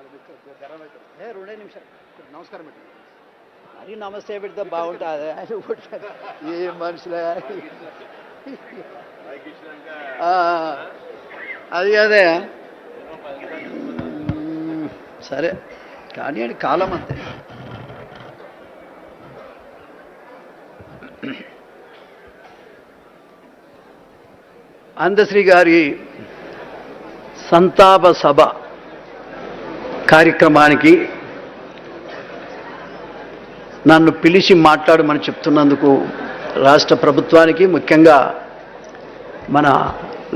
రెండే నిమిషాలు. నమస్కారం అండి. మరి నమస్తే పెడితే బాగుంటుంది. ఏ మనుషులే అది అదే సరే కానీ అని కాలం అంతే. అందశ్రీ గారి సంతాప సభ కార్యక్రమానికి నన్ను పిలిచి మాట్లాడమని చెప్తున్నందుకు రాష్ట్ర ప్రభుత్వానికి, ముఖ్యంగా మన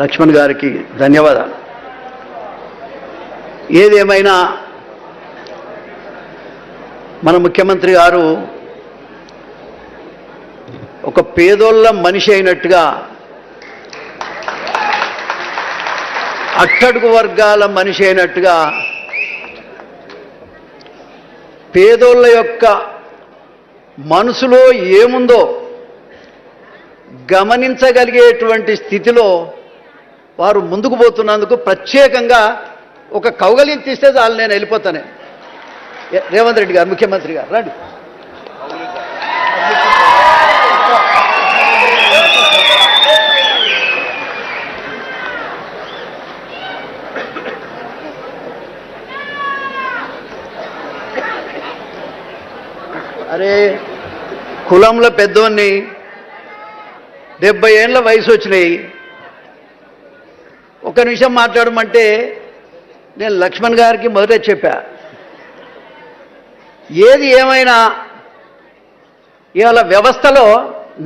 లక్ష్మణ్ గారికి ధన్యవాదాలు. ఏదేమైనా మన ముఖ్యమంత్రి గారు ఒక పేదోళ్ళ మనిషి అయినట్టుగా, అట్టడుగు వర్గాల మనిషి అయినట్టుగా, పేదోళ్ళ యొక్క మనసులో ఏముందో గమనించగలిగేటువంటి స్థితిలో వారు ముందుకు పోతున్నందుకు ప్రత్యేకంగా ఒక కౌగలింపు తీస్తే చాలు, నేను వెళ్ళిపోతానే. రేవంత్ రెడ్డి గారు, ముఖ్యమంత్రి గారు రండి. అరే కులంలో పెద్దోన్ని, 70 ఏళ్ళ వయసు వచ్చినాయి, ఒక నిమిషం మాట్లాడమంటే నేను లక్ష్మణ్ గారికి మొదటే చెప్పా, ఏది ఏమైనా ఇవాళ వ్యవస్థలో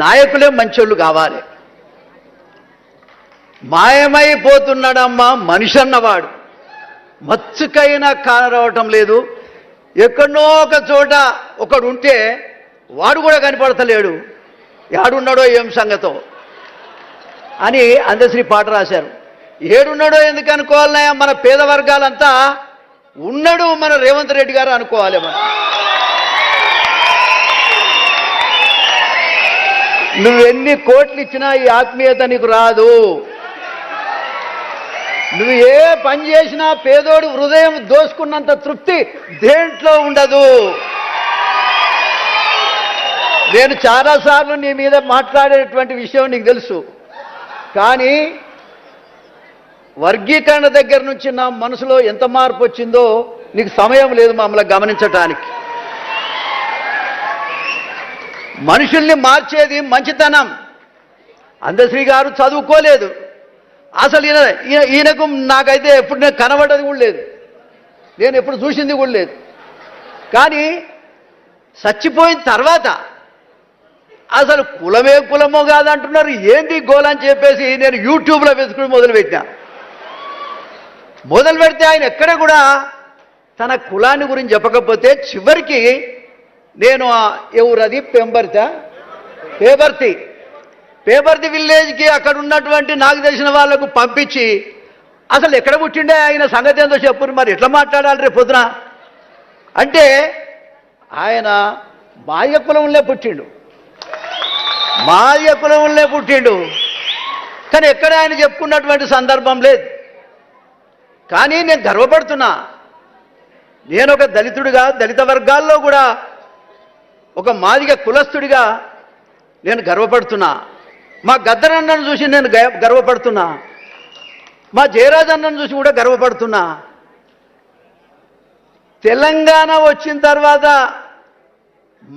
నాయకులే మంచోళ్ళు కావాలి. మాయమైపోతున్నాడమ్మా మనిషి అన్నవాడు, మచ్చుకైనా కానరావటం లేదు. ఎక్కడో ఒక చోట ఒకడు ఉంటే వాడు కూడా కనపడతలేడు, ఏడున్నాడో ఏం సంగతో అని అందశ్రీ పాట రాశారు. ఏడున్నాడో ఎందుకు అనుకోవాలన్నా, మన పేద వర్గాలంతా ఉన్నాడు మన రేవంత్ రెడ్డి గారు అనుకోవాలి. మనం నువ్వెన్ని కోట్లు ఇచ్చినా ఈ ఆత్మీయత నీకు రాదు. నువ్వు ఏ పని చేసినా పేదోడు హృదయం దోసుకున్నంత తృప్తి దేంట్లో ఉండదు. నేను చాలాసార్లు నీ మీద మాట్లాడేటువంటి విషయం నీకు తెలుసు, కానీ వర్గీకరణ దగ్గర నుంచి నా మనసులో ఎంత మార్పు వచ్చిందో నీకు సమయం లేదు మమ్మల్ని గమనించటానికి. మనుషుల్ని మార్చేది మంచితనం. అందశ్రీ గారు చదువుకోలేదు, అసలు ఈయనకు నాకైతే ఎప్పుడు నేను కనబడ్డది కూడా లేదు, నేను ఎప్పుడు చూసింది కూడా లేదు. కానీ చచ్చిపోయిన తర్వాత అసలు కులమే కులమో కాదంటున్నారు, ఏంటి గోలని చెప్పేసి నేను యూట్యూబ్లో వెతుకుని మొదలు పెడితే ఆయన ఎక్కడ కూడా తన కులాన్ని గురించి చెప్పకపోతే చివరికి నేను ఎవరది పేపర్తి విలేజ్కి అక్కడ ఉన్నటువంటి నాకు తెలిసిన వాళ్లకు పంపించి అసలు ఎక్కడ పుట్టిండే ఆయన సంగతి ఏందో చెప్పు, మరి ఎట్లా మాట్లాడాలి రేపు పొద్దున అంటే, ఆయన మాల్య కులంలో పుట్టిండు, కానీ ఎక్కడ ఆయన చెప్పుకున్నటువంటి సందర్భం లేదు. కానీ నేను గర్వపడుతున్నా, నేను ఒక దళితుడిగా, దళిత వర్గాల్లో కూడా ఒక మాదిగ కులస్తుడిగా నేను గర్వపడుతున్నా. మా గద్దరన్నను చూసి నేను గర్వపడుతున్నా, మా జయరాజ్ అన్నను చూసి కూడా గర్వపడుతున్నా. తెలంగాణ వచ్చిన తర్వాత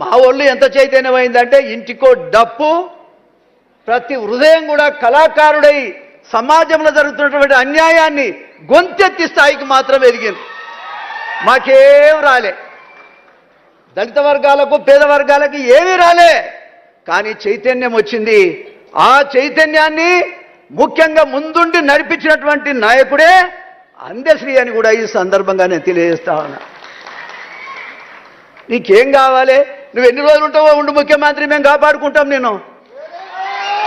మా ఒళ్ళు ఎంత చైతన్యమైందంటే, ఇంటికో డప్పు, ప్రతి హృదయం కూడా కళాకారుడై సమాజంలో జరుగుతున్నటువంటి అన్యాయాన్ని గొంతెత్తి స్థాయికి మాత్రం ఎదిగింది. మాకేం రాలే, దళిత వర్గాలకు పేద వర్గాలకు ఏమీ రాలే, కానీ చైతన్యం వచ్చింది. ఆ చైతన్యాన్ని ముఖ్యంగా ముందుండి నడిపించినటువంటి నాయకుడే అందశ్రీ అని కూడా ఈ సందర్భంగా నేను తెలియజేస్తా ఉన్నా. నీకేం కావాలి? నువ్వు ఎన్ని రోజులు ఉంటావో ఉండు ముఖ్యమంత్రి, మేము కాపాడుకుంటాం.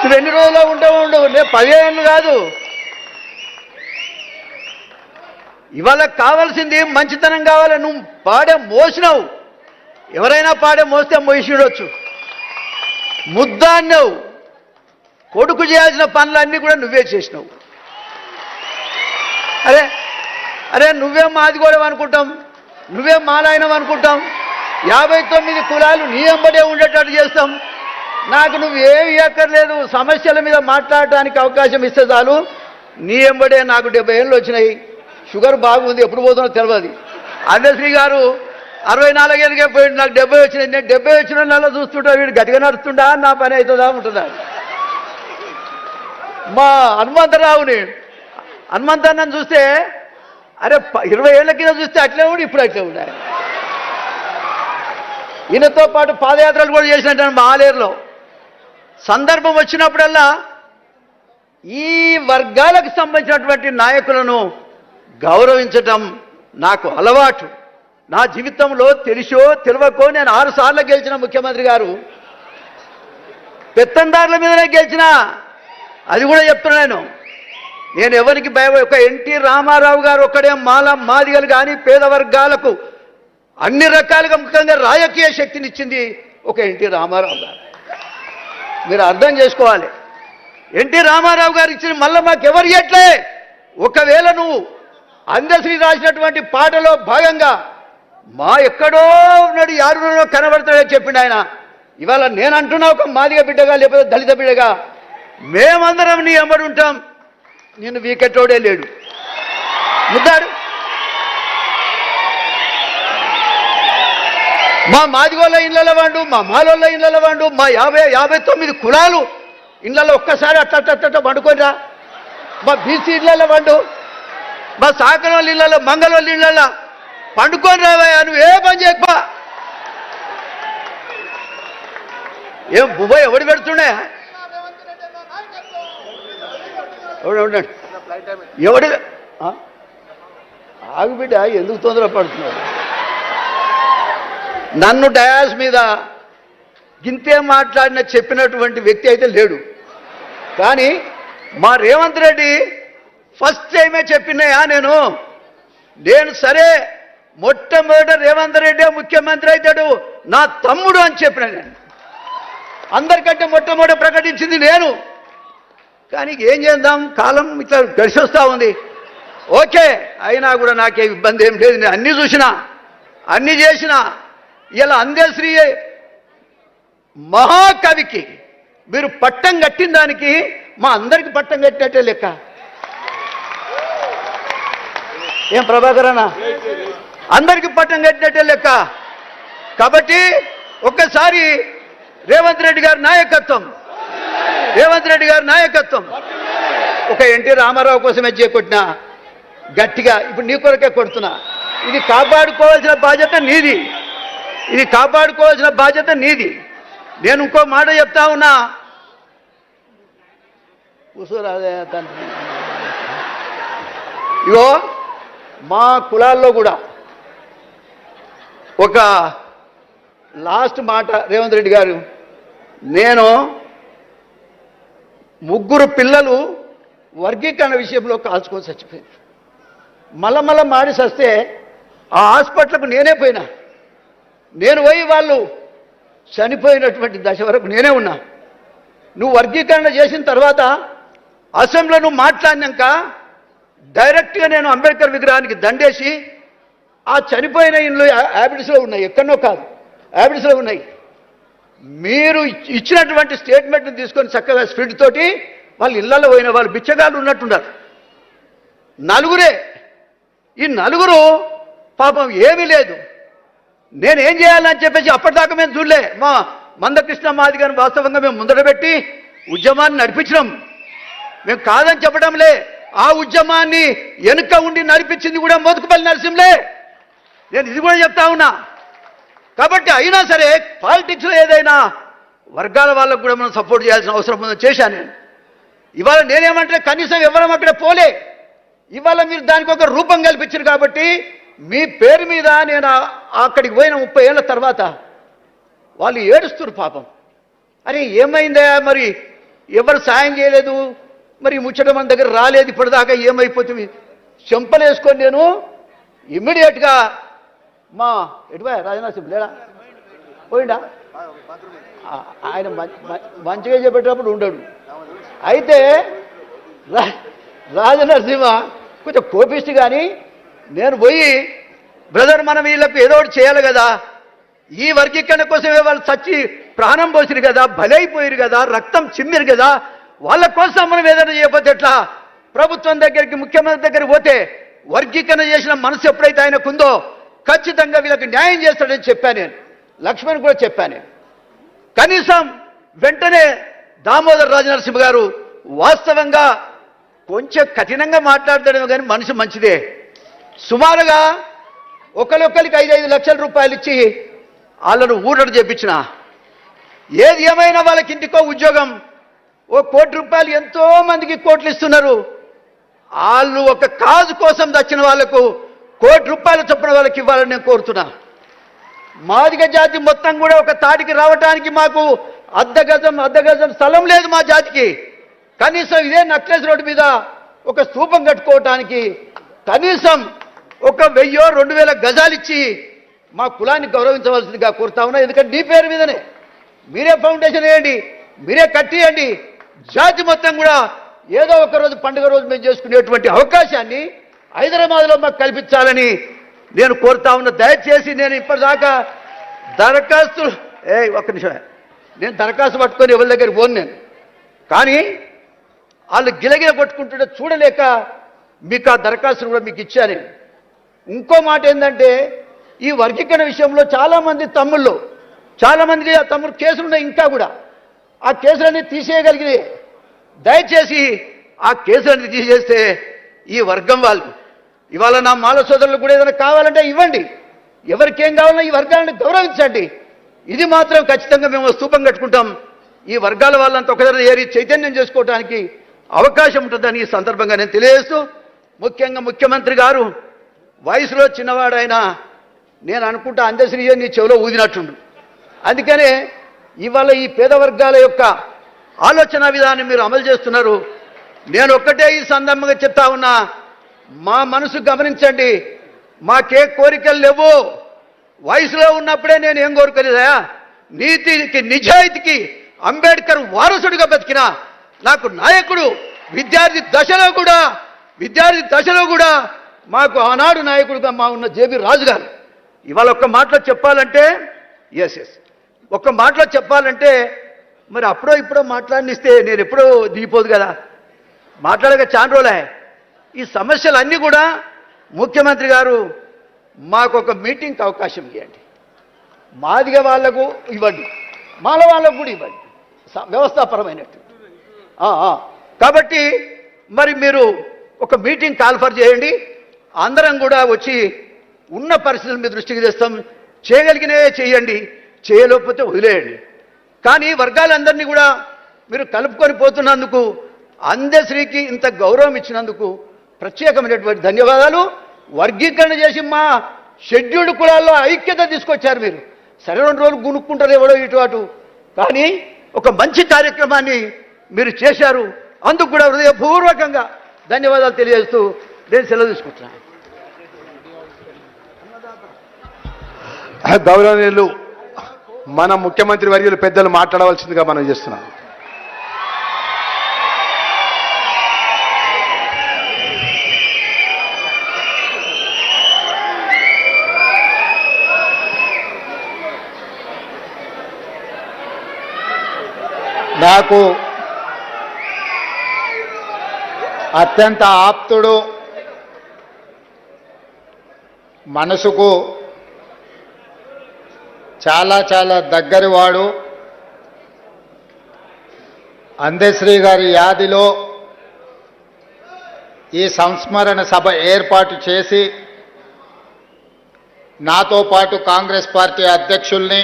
నువ్వు ఎన్ని రోజుల్లో ఉంటావో ఉండు, నేను 10 ఏళ్ళు కాదు. ఇవాళ కావాల్సింది మంచితనం కావాలి. నువ్వు పాడే మోసినావు, ఎవరైనా పాడే మోస్తే మోసిడొచ్చు. ముద్దాన్నావు, కొడుకు చేయాల్సిన పనులన్నీ కూడా నువ్వే చేసినావు. అరే నువ్వే మాది కూడా అనుకుంటాం, నువ్వేం మాలాయనం అనుకుంటాం. 59 కులాలు నీ ఎంబడే ఉండేటట్టు చేస్తాం. నాకు నువ్వేమి ఇవ్వక్కర్లేదు, సమస్యల మీద మాట్లాడటానికి అవకాశం ఇస్తే చాలు. నీ ఎంబడే నాకు 70 ఏళ్ళు వచ్చినాయి, షుగర్ బాగుంది, ఎప్పుడు పోతున్నా తెలియదు. అందశ్రీ గారు 64 ఏళ్ళకే పోయింది, నాకు 70 వచ్చినాయి. నేను 70 వచ్చిన నెల చూస్తుంటా, వీడు గట్టిగా నడుస్తుండా, నా పని అవుతుందా ఉంటుందా. మా హనుమంతన్నను చూస్తే అరే 20 ఏళ్ల కింద చూస్తే అట్లే ఉండి ఇప్పుడు అట్లే ఉన్నాయి. ఈయనతో పాటు పాదయాత్రలు కూడా చేసినట్టు మా ఆలేరులో. సందర్భం వచ్చినప్పుడల్లా ఈ వర్గాలకు సంబంధించినటువంటి నాయకులను గౌరవించటం నాకు అలవాటు. నా జీవితంలో తెలిసో తెలియకో నేను 6 సార్లు గెలిచిన ముఖ్యమంత్రి గారు. పెత్తందారుల మీదనే గెలిచిన, అది కూడా చెప్తున్నాను. నేను ఎవరికి ఒక ఎన్టీ రామారావు గారు ఒక్కడే మాదిగలు కానీ పేద వర్గాలకు అన్ని రకాలుగా ముఖ్యంగా రాజకీయ శక్తినిచ్చింది ఒక ఎన్టీ రామారావు గారు. మీరు అర్థం చేసుకోవాలి. ఎన్టీ రామారావు గారు ఇచ్చిన మళ్ళీ మాకెవరు ఇవ్వట్లే. ఒకవేళ నువ్వు అందశ్రీ రాసినటువంటి పాటలో భాగంగా మా ఎక్కడో ఉన్నాడు యారులో కనబడతాడని చెప్పిండు ఆయన. ఇవాళ నేను అంటున్నా ఒక మాదిగ బిడ్డగా లేకపోతే దళిత బిడ్డగా, మేమందరం నీ అమ్మడు ఉంటాం. నేను వీకెట్టోడే లేడు ముద్దాడు. మా మాదిగోళ్ళ ఇళ్ళలో వండు, మా మాలోళ్ళ ఇళ్ళలో వండు, మా 59 కులాలు ఇళ్ళలో ఒక్కసారి అట్ట వండుకోరా. మా బీసీ ఇళ్ళలో వండు, మా సాకరోళ్ళ ఇళ్ళలో మంగళోళ్ళ ఇళ్ళలో పండుకొని రావా. నువ్వు ఏ పని చేయకపో. ఏం బువ్వ ఎవడు పెడుతుండే, ఎవడు ఎవడు ఆగు బిడ్డ, ఎందుకు తొందరపడుతున్నాడు. నన్ను డయాస్ మీద గింతే మాట్లాడిన చెప్పినటువంటి వ్యక్తి అయితే లేడు. కానీ మా రేవంత్ రెడ్డి ఫస్ట్ టైమే చెప్పినాయా నేను సరే మొట్టమొదట రేవంత్ రెడ్డి ముఖ్యమంత్రి అవుతాడు నా తమ్ముడు అని చెప్పిన. నేను అందరికంటే మొట్టమొదట ప్రకటించింది నేను. కానీ ఏం చేద్దాం, కాలం ఇట్లా గడిచి వస్తూ ఉంది. ఓకే, అయినా కూడా నాకే ఇబ్బంది ఏం లేదు. నేను అన్నీ చూసినా, అన్నీ చేసినా. ఇలా అందశ్రీ మహాకవికి మీరు పట్టం కట్టిన దానికి మా అందరికి పట్టం కట్టినట్టే లెక్క. ఏం ప్రభాకర్ అన్న, అందరికి పట్టం కట్టినట్టే లెక్క. కాబట్టి ఒక్కసారి రేవంత్ రెడ్డి గారి నాయకత్వం ఒక ఎన్టీ రామారావు కోసమే చేకొట్టినా గట్టిగా ఇప్పుడు నీ కొరకే కొడుతున్నా. ఇది కాపాడుకోవాల్సిన బాధ్యత నీది. నేను ఇంకో మాట చెప్తా ఉన్నా. ఇగో మా కులాల్లో కూడా ఒక లాస్ట్ మాట రేవంత్ రెడ్డి గారు, నేను 3 పిల్లలు వర్గీకరణ విషయంలో కాల్చుకొని చచ్చిపోయింది. మళ్ళా మాడి వస్తే ఆ హాస్పిటల్కు నేనే పోయినా. నేను పోయి వాళ్ళు చనిపోయినటువంటి దశ వరకు నేనే ఉన్నా. నువ్వు వర్గీకరణ చేసిన తర్వాత అసెంబ్లీలో నువ్వు మాట్లాడినాక డైరెక్ట్గా నేను అంబేద్కర్ విగ్రహానికి దండేసి ఆ చనిపోయిన ఇండ్లు హ్యాబిట్స్లో ఉన్నాయి, ఎక్కడనో కాదు, హ్యాబిట్స్లో ఉన్నాయి. మీరు ఇచ్చినటువంటి స్టేట్మెంట్ని తీసుకొని చక్కగా స్పీడ్ తోటి వాళ్ళు ఇళ్లలో పోయిన వాళ్ళు బిచ్చగాళ్ళు ఉన్నట్టున్నారు. 4 ఈ 4 పాపం ఏమీ లేదు. నేనేం చేయాలని చెప్పేసి అప్పటిదాకా మేము చూడలే. మా మందకృష్ణ మాదిగని వాస్తవంగా మేము ముందర పెట్టి ఉద్యమాన్ని నడిపించినాం. మేము కాదని చెప్పడంలే. ఆ ఉద్యమాన్ని వెనుక ఉండి నడిపించింది కూడా మోతుకుపల్లి నరసింహలే. నేను ఇది కూడా చెప్తా ఉన్నా. కాబట్టి అయినా సరే పాలిటిక్స్లో ఏదైనా వర్గాల వాళ్ళకు కూడా మనం సపోర్ట్ చేయాల్సిన అవసరం ఉందని చేశాను నేను. ఇవాళ నేనేమంటే కనీసం ఎవరం అక్కడ పోలే. ఇవాళ మీరు దానికి ఒక రూపం కల్పించారు కాబట్టి మీ పేరు మీద నేను అక్కడికి పోయిన 30 ఏళ్ళ తర్వాత వాళ్ళు ఏడుస్తున్నారు పాపం. అరే ఏమైందా, మరి ఎవరు సాయం చేయలేదు, మరి ముచ్చట మన దగ్గర రాలేదు, ఇప్పటిదాకా ఏమైపోతుంది చెంపలేసుకొని నేను ఇమ్మీడియట్గా మా ఎటువా రాజనాథ్ సింగ్ లేడా పోయిండా, ఆయన మంచిగా చెప్పేటప్పుడు ఉండడు. అయితే రాజనరసింహ కొంచెం కోపిస్ట్, కానీ నేను పోయి బ్రదర్ మనం వీళ్ళకు ఏదో ఒకటి చేయాలి కదా, ఈ వర్గీకరణ కోసమే వాళ్ళు చచ్చి ప్రాణం పోసిరు కదా, బలైపోయారు కదా, రక్తం చిమ్మిరు కదా, వాళ్ళ కోసం మనం ఏదైనా చేయకపోతే ఎట్లా? ప్రభుత్వం దగ్గరికి ముఖ్యమంత్రి దగ్గరికి పోతే వర్గీకరణ చేసిన మనసు ఎప్పుడైతే ఆయనకుందో ఖచ్చితంగా వీళ్ళకి న్యాయం చేస్తాడని చెప్పాను నేను. లక్ష్మణ్ కూడా చెప్పాను నేను. కనీసం వెంటనే దామోదర్ రాజనరసింహ గారు వాస్తవంగా కొంచెం కఠినంగా మాట్లాడతాడేమో కానీ మనిషి మంచిదే. సుమారుగా ఒకరికి 5-5 లక్షల రూపాయలు ఇచ్చి వాళ్ళను ఊరట చేపించిన, ఏది ఏమైనా వాళ్ళకి ఇంటికో ఉద్యోగం, ₹1 కోటి ఎంతో మందికి కోట్లు ఇస్తున్నారు. వాళ్ళు ఒక కాజు కోసం దచ్చిన వాళ్లకు ₹1 కోటి చొప్పున వాళ్ళకి ఇవ్వాలని నేను కోరుతున్నా. మాదిగ జాతి మొత్తం కూడా ఒక తాటికి రావటానికి మాకు అర్ధ గజం స్థలం లేదు మా జాతికి. కనీసం ఇదే నక్లెస్ రోడ్డు మీద ఒక స్తూపం కట్టుకోవటానికి కనీసం ఒక 1000-2000 గజాలు ఇచ్చి మా కులాన్ని గౌరవించవలసిందిగా కోరుతా ఉన్నా. ఎందుకంటే నీ పేరు మీదనే మీరే ఫౌండేషన్ వేయండి, మీరే కట్టియండి. జాతి మొత్తం కూడా ఏదో ఒక రోజు పండుగ రోజు మేము చేసుకునేటువంటి అవకాశాన్ని హైదరాబాద్లో మాకు కల్పించాలని నేను కోరుతా ఉన్నా. దయచేసి నేను ఇప్పటిదాకా దరఖాస్తులు ఒక్క నిమిషమే, నేను దరఖాస్తు పట్టుకొని ఎవరి దగ్గరికి పోను నేను. కానీ వాళ్ళు గిలగిల కొట్టుకుంటుంటే చూడలేక మీకు ఆ దరఖాస్తులు కూడా మీకు ఇచ్చాను. ఇంకో మాట ఏంటంటే ఈ వర్గీకరణ విషయంలో చాలామంది తమ్ముళ్ళు కేసులు ఉన్నాయి, ఇంకా కూడా ఆ కేసులన్నీ తీసేయగలిగినాయి. దయచేసి ఆ కేసులన్నీ తీసేస్తే ఈ వర్గం వాళ్ళు ఇవాళ నా మాల సోదరులు కూడా ఏదైనా కావాలంటే ఇవ్వండి, ఎవరికేం కావాలన్నా ఈ వర్గాలను గౌరవించండి. ఇది మాత్రం ఖచ్చితంగా మేము స్తూపం కట్టుకుంటాం. ఈ వర్గాల వాళ్ళంతా ఒకసారి ఏరి చైతన్యం చేసుకోవడానికి అవకాశం ఉంటుందని ఈ సందర్భంగా నేను తెలియజేస్తూ, ముఖ్యంగా ముఖ్యమంత్రి గారు వయసులో చిన్నవాడైనా నేను అనుకుంటా అందశ్రీ నీ చెవిలో ఊదినట్టుండు. అందుకనే ఇవాళ ఈ పేద వర్గాల యొక్క ఆలోచన విధానం మీరు అమలు చేస్తున్నారు. నేను ఒక్కటే ఈ సందర్భంగా చెప్తా ఉన్నా, మా మనసు గమనించండి. మాకే కోరికలు లేవు. వయసులో ఉన్నప్పుడే నేను ఏం కోరుకోలేదా, నీతికి నిజాయితీకి అంబేద్కర్ వారసుడిగా బతికిన నాకు నాయకుడు విద్యార్థి దశలో కూడా మాకు ఆనాడు నాయకుడిగా ఉన్న జేబీ రాజు గారు. ఇవాళ ఒక్క మాటలో చెప్పాలంటే ఒక్క మాటలో చెప్పాలంటే మరి అప్పుడో ఇప్పుడో మాట్లాడినిస్తే నేను ఎప్పుడో దిగిపోదు కదా, మాట్లాడక చాలా రోజులే. ఈ సమస్యలన్నీ కూడా ముఖ్యమంత్రి గారు మాకు ఒక మీటింగ్కి అవకాశం ఇవ్వండి, మాదిగ వాళ్లకు ఇవ్వండి, మాల వాళ్ళకు కూడా ఇవ్వండి, వ్యవస్థాపరమైనట్టు. కాబట్టి మరి మీరు ఒక మీటింగ్ కాల్ఫర్ చేయండి, అందరం కూడా వచ్చి ఉన్న పరిస్థితుల మీద దృష్టికి తెస్తాం. చేయగలిగినవే చేయండి, చేయలేకపోతే వదిలేయండి. కానీ వర్గాలందరినీ కూడా మీరు కలుపుకొని పోతున్నందుకు, అందశ్రీకి ఇంత గౌరవం ఇచ్చినందుకు ప్రత్యేకమైనటువంటి ధన్యవాదాలు. వర్గీకరణ చేసి మా షెడ్యూల్డ్ కులాల్లో ఐక్యత తీసుకొచ్చారు మీరు. సరే 2 రోజులు గునుక్కుంటారు ఎవడో ఇటు అటు, కానీ ఒక మంచి కార్యక్రమాన్ని మీరు చేశారు. అందుకు కూడా హృదయపూర్వకంగా ధన్యవాదాలు తెలియజేస్తూ నేను సెలవు తీసుకుంటున్నాను. గౌరవనీయులు మన ముఖ్యమంత్రి వర్యులు పెద్దలు మాట్లాడవలసిందిగా మనం చేస్తున్నాం. నాకు అత్యంత ఆప్తుడు, మనసుకు చాలా దగ్గరివాడు, అందశ్రీ గారి యాదిలో ఈ సంస్మరణ సభ ఏర్పాటు చేసి నాతో పాటు కాంగ్రెస్ పార్టీ అధ్యక్షుల్ని